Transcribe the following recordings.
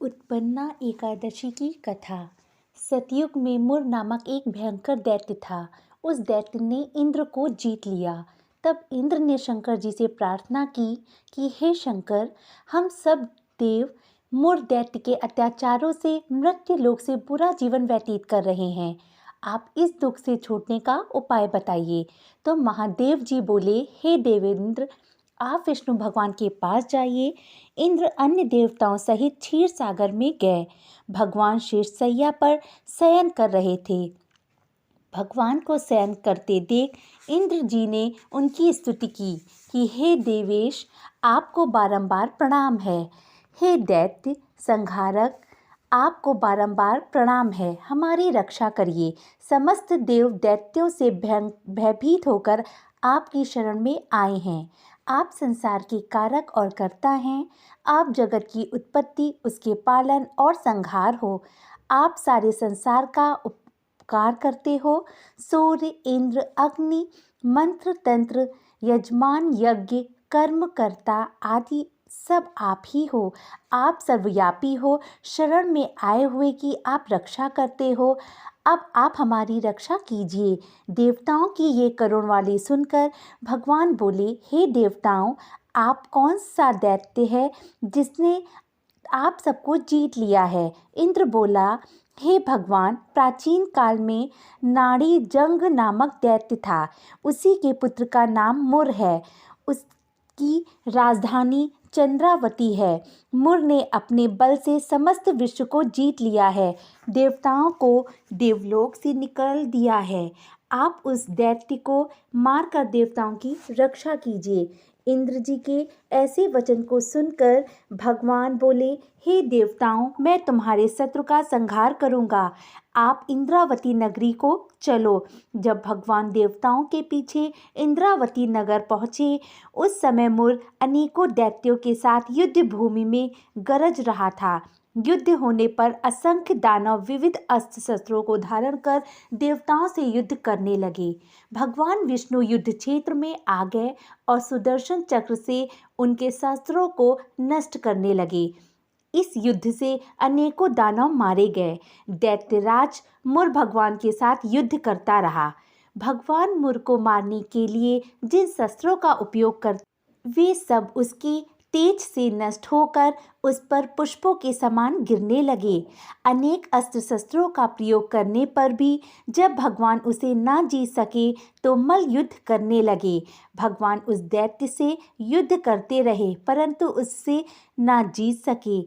उत्पन्ना एकादशी की कथा। सतयुग में मुर नामक एक भयंकर दैत्य था। उस दैत्य ने इंद्र को जीत लिया। तब इंद्र ने शंकर जी से प्रार्थना की कि हे शंकर, हम सब देव मुर दैत्य के अत्याचारों से मृत्यु लोक से बुरा जीवन व्यतीत कर रहे हैं। आप इस दुख से छूटने का उपाय बताइए। तो महादेव जी बोले, हे देवेंद्र, आप विष्णु भगवान के पास जाइए। इंद्र अन्य देवताओं सहित क्षीर सागर में गए। भगवान शेषशैया पर शयन कर रहे थे। भगवान को शयन करते देख इंद्र जी ने उनकी स्तुति की कि हे देवेश, आपको बारंबार प्रणाम है। हे दैत्य संहारक, आपको बारंबार प्रणाम है। हमारी रक्षा करिए। समस्त देव दैत्यों से भयभीत होकर आपकी शरण में आए हैं। आप संसार के कारक और कर्ता हैं। आप जगत की उत्पत्ति, उसके पालन और संहार हो। आप सारे संसार का उपकार करते हो। सूर्य, इंद्र, अग्नि, मंत्र, तंत्र, यजमान, यज्ञ, कर्मकर्ता आदि सब आप ही हो। आप सर्वव्यापी हो। शरण में आए हुए की आप रक्षा करते हो। अब आप हमारी रक्षा कीजिए। देवताओं की ये करुण वाणी सुनकर भगवान बोले, हे देवताओं, आप कौन सा दैत्य है जिसने आप सबको जीत लिया है? इंद्र बोला, हे भगवान, प्राचीन काल में नाड़ी जंग नामक दैत्य था। उसी के पुत्र का नाम मुर है। उसकी राजधानी चंद्रावती है। मुर ने अपने बल से समस्त विश्व को जीत लिया है। देवताओं को देवलोक से निकाल दिया है। आप उस दैत्य को मारकर देवताओं की रक्षा कीजिए। इंद्र जी के ऐसे वचन को सुनकर भगवान बोले, हे देवताओं, मैं तुम्हारे शत्रु का संहार करूंगा। आप इंद्रावती नगरी को चलो। जब भगवान देवताओं के पीछे इंद्रावती नगर पहुँचे, उस समय मुर अनेकों दैत्यों के साथ युद्ध भूमि में गरज रहा था। युद्ध होने पर असंख्य दानव विविध अस्त्र शस्त्रों को धारण कर देवताओं से युद्ध करने लगे। भगवान विष्णु युद्ध क्षेत्र में आ गए और सुदर्शन चक्र से उनके शस्त्रों को नष्ट करने लगे। इस युद्ध से अनेकों दानव मारे गए। दैत्यराज मुर भगवान के साथ युद्ध करता रहा। भगवान मुर को मारने के लिए जिन शस्त्रों का उपयोग करते वे सब उसके तेज से नष्ट होकर उस पर पुष्पों के समान गिरने लगे। अनेक अस्त्र शस्त्रों का प्रयोग करने पर भी जब भगवान उसे ना जीत सके तो मल्ल युद्ध करने लगे। भगवान उस दैत्य से युद्ध करते रहे परंतु उससे ना जीत सके।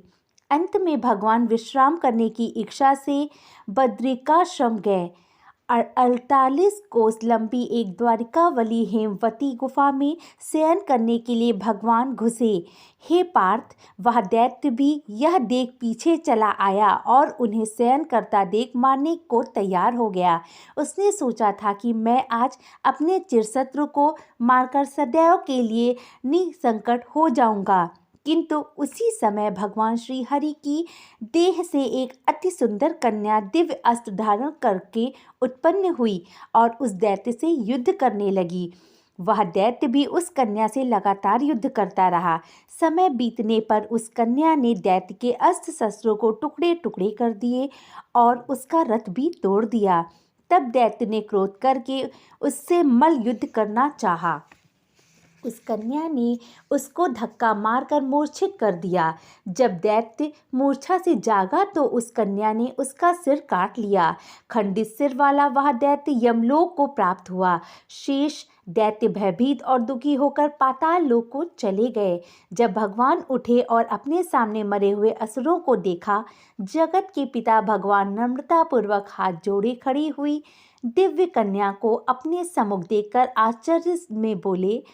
अंत में भगवान विश्राम करने की इच्छा से बद्रिकाश्रम गए। 48 कोस लंबी एक द्वारिकावली हेमवती गुफा में शयन करने के लिए भगवान घुसे। हे पार्थ, वह दैत्य भी यह देख पीछे चला आया और उन्हें शयन करता देख मारने को तैयार हो गया। उसने सोचा था कि मैं आज अपने चिरशत्रु को मारकर सदैव के लिए निसंकट हो जाऊंगा। किंतु उसी समय भगवान श्री हरि की देह से एक अति सुंदर कन्या दिव्य अस्त्र धारण करके उत्पन्न हुई और उस दैत्य से युद्ध करने लगी। वह दैत्य भी उस कन्या से लगातार युद्ध करता रहा। समय बीतने पर उस कन्या ने दैत्य के अस्त्र शस्त्रों को टुकड़े टुकड़े कर दिए और उसका रथ भी तोड़ दिया। तब दैत्य ने क्रोध करके उससे मल्ल युद्ध करना चाहा। उस कन्या ने उसको धक्का मारकर मूर्छित कर दिया। जब दैत्य मूर्छा से जागा तो उस कन्या ने उसका सिर काट लिया। खंडित सिर वाला वह दैत्य यमलोक को प्राप्त हुआ। शेष दैत्य भयभीत और दुखी होकर पाताल लोक को चले गए। जब भगवान उठे और अपने सामने मरे हुए असुरों को देखा, जगत के पिता भगवान नम्रतापूर्वक हाथ जोड़े खड़ी हुई दिव्य कन्या को अपने सम्मुख देखकर आश्चर्य में बोले,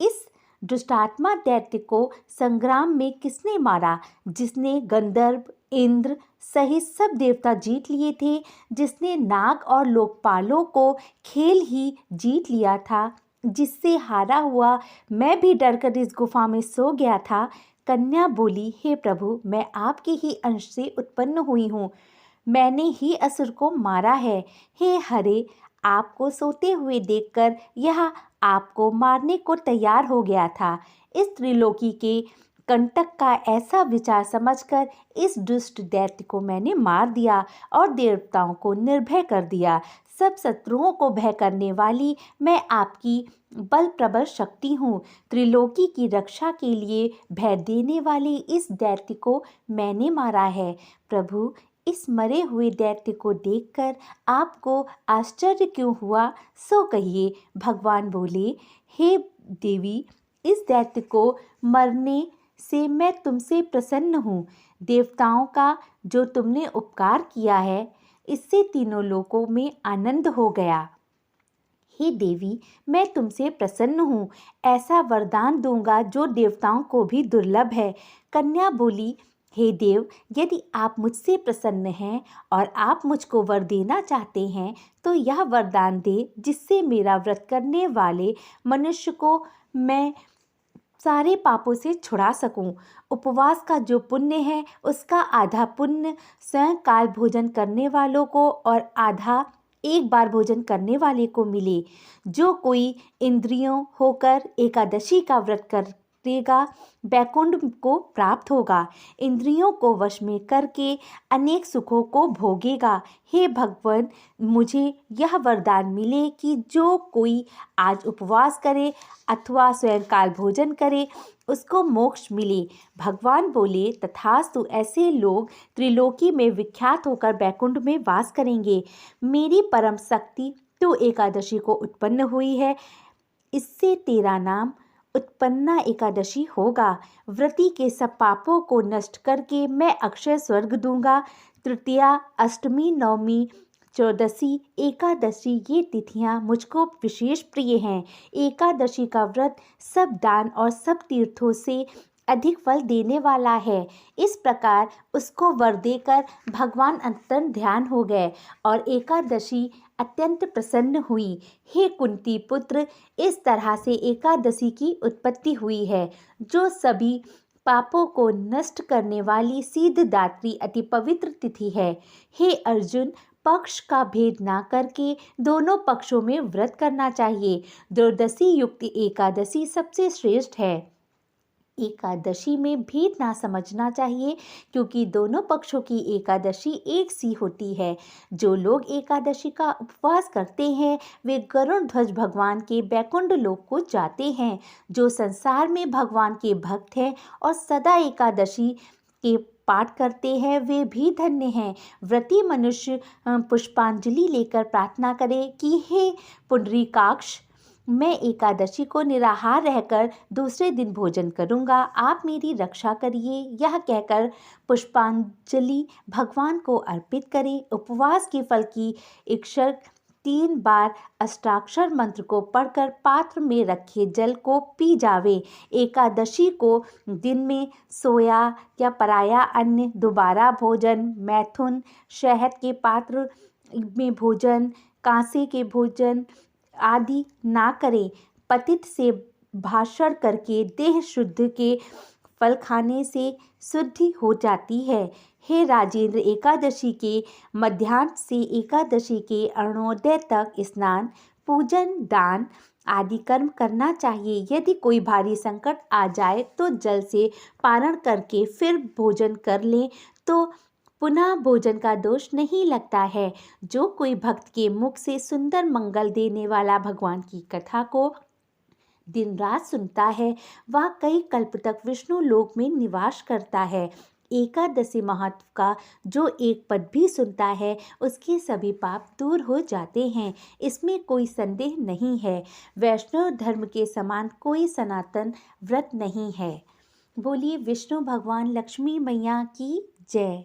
इस दुष्टात्मा दैत्य को संग्राम में किसने मारा? जिसने गंधर्व, इंद्र सहित सब देवता जीत लिए थे, जिसने नाग और लोकपालों को खेल ही जीत लिया था, जिससे हारा हुआ मैं भी डरकर इस गुफा में सो गया था। कन्या बोली, हे प्रभु, मैं आपके ही अंश से उत्पन्न हुई हूँ। मैंने ही असुर को मारा है। हे हरे, आपको सोते हुए देखकर यह आपको मारने को तैयार हो गया था। इस त्रिलोकी के कंटक का ऐसा विचार समझकर इस दुष्ट दैत्य को मैंने मार दिया और देवताओं को निर्भय कर दिया। सब शत्रुओं को भय करने वाली मैं आपकी बल प्रबल शक्ति हूँ। त्रिलोकी की रक्षा के लिए भय देने वाले इस दैत्य को मैंने मारा है। प्रभु, इस मरे हुए दैत्य को देखकर आपको आश्चर्य क्यों हुआ, सो कहिए। भगवान बोले, हे देवी, इस दैत्य को मरने से मैं तुमसे प्रसन्न हूँ। देवताओं का जो तुमने उपकार किया है, इससे तीनों लोकों में आनंद हो गया। हे देवी, मैं तुमसे प्रसन्न हूँ। ऐसा वरदान दूंगा जो देवताओं को भी दुर्लभ है। कन्या बोली, हे देव, यदि आप मुझसे प्रसन्न हैं और आप मुझको वर देना चाहते हैं तो यह वरदान दे जिससे मेरा व्रत करने वाले मनुष्य को मैं सारे पापों से छुड़ा सकूं। उपवास का जो पुण्य है उसका आधा पुण्य स्वयं काल भोजन करने वालों को और आधा एक बार भोजन करने वाले को मिले। जो कोई इंद्रियों होकर एकादशी का व्रत करेगा बैकुंठ को प्राप्त होगा। इंद्रियों को वश में करके अनेक सुखों को भोगेगा। हे भगवान, मुझे यह वरदान मिले कि जो कोई आज उपवास करे अथवा स्वयं काल भोजन करे उसको मोक्ष मिले। भगवान बोले, तथास्तु, ऐसे लोग त्रिलोकी में विख्यात होकर बैकुंठ में वास करेंगे। मेरी परम शक्ति तो एकादशी को उत्पन्न हुई है, इससे तेरा नाम उत्पन्ना एकादशी होगा। व्रती के सब पापों को नष्ट करके मैं अक्षय स्वर्ग दूंगा। तृतीया, अष्टमी, नवमी, चौदसी, एकादशी ये तिथियां मुझको विशेष प्रिय हैं। एकादशी का व्रत सब दान और सब तीर्थों से अधिक फल देने वाला है। इस प्रकार उसको वर देकर भगवान अत्यंत ध्यान हो गए और एकादशी अत्यंत प्रसन्न हुई। हे कुंती पुत्र, इस तरह से एकादशी की उत्पत्ति हुई है, जो सभी पापों को नष्ट करने वाली सिद्धदात्री अति पवित्र तिथि है। हे अर्जुन, पक्ष का भेद ना करके दोनों पक्षों में व्रत करना चाहिए। द्वादशी युक्त एकादशी सबसे श्रेष्ठ है। एकादशी में भेद ना समझना चाहिए क्योंकि दोनों पक्षों की एकादशी एक सी होती है। जो लोग एकादशी का उपवास करते हैं वे गरुड़ ध्वज भगवान के बैकुंठ लोक को जाते हैं। जो संसार में भगवान के भक्त हैं और सदा एकादशी के पाठ करते हैं वे भी धन्य हैं। व्रती मनुष्य पुष्पांजलि लेकर प्रार्थना करे कि हे पुंडरीकाक्ष, मैं एकादशी को निराहार रहकर दूसरे दिन भोजन करूंगा, आप मेरी रक्षा करिए। यह कहकर पुष्पांजलि भगवान को अर्पित करें। उपवास के फल की इच्छा 3 बार अष्टाक्षर मंत्र को पढ़कर पात्र में रखे जल को पी जावे। एकादशी को दिन में सोया या पराया अन्न, दोबारा भोजन, मैथुन, शहद के पात्र में भोजन, कांसे के भोजन आदि ना करें। पतित से भाषण करके देह शुद्ध के फल खाने से शुद्धि हो जाती है। हे राजेंद्र, एकादशी के मध्याह्न से एकादशी के अरुणोदय तक स्नान, पूजन, दान आदि कर्म करना चाहिए। यदि कोई भारी संकट आ जाए तो जल से पारण करके फिर भोजन कर लें तो पुनः भोजन का दोष नहीं लगता है। जो कोई भक्त के मुख से सुंदर मंगल देने वाला भगवान की कथा को दिन रात सुनता है वह कई कल्प तक विष्णु लोक में निवास करता है। एकादशी महत्व का जो एक पद भी सुनता है उसके सभी पाप दूर हो जाते हैं, इसमें कोई संदेह नहीं है। वैष्णव धर्म के समान कोई सनातन व्रत नहीं है। बोलिए विष्णु भगवान लक्ष्मी मैया की जय।